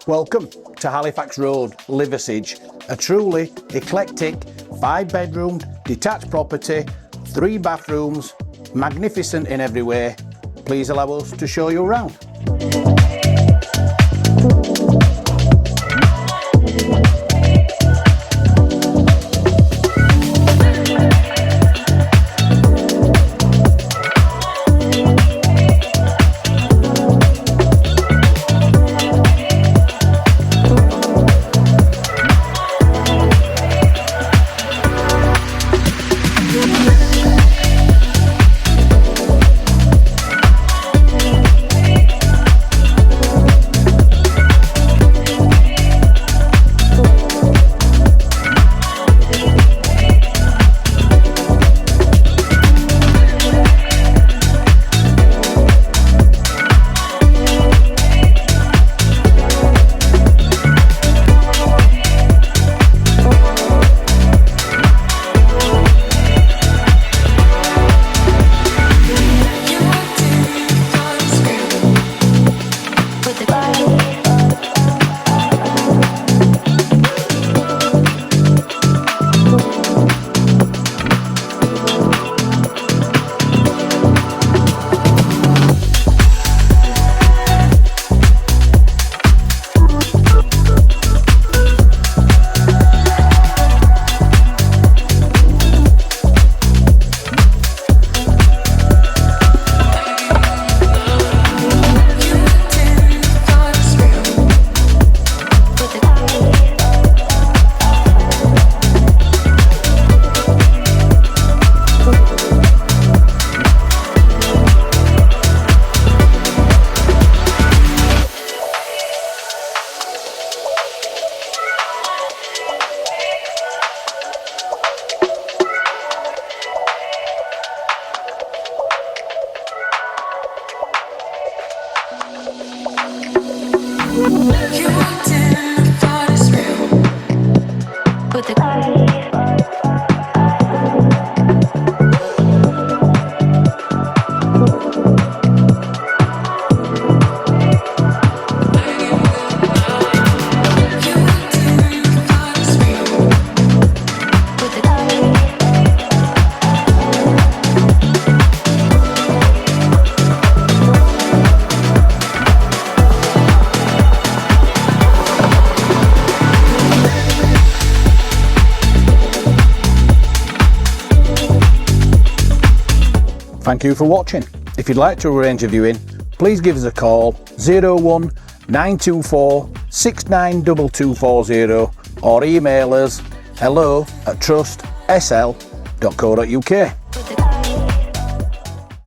Welcome to Halifax Road, Liversedge, a truly eclectic 5-bedroom detached property, 3 bathrooms, magnificent in every way. Please allow us to show you around. You walked in, thought it's real. But the Thank you for watching. If you'd like to arrange a viewing, please give us a call 01 924 692240 or email us hello@trustsl.co.uk.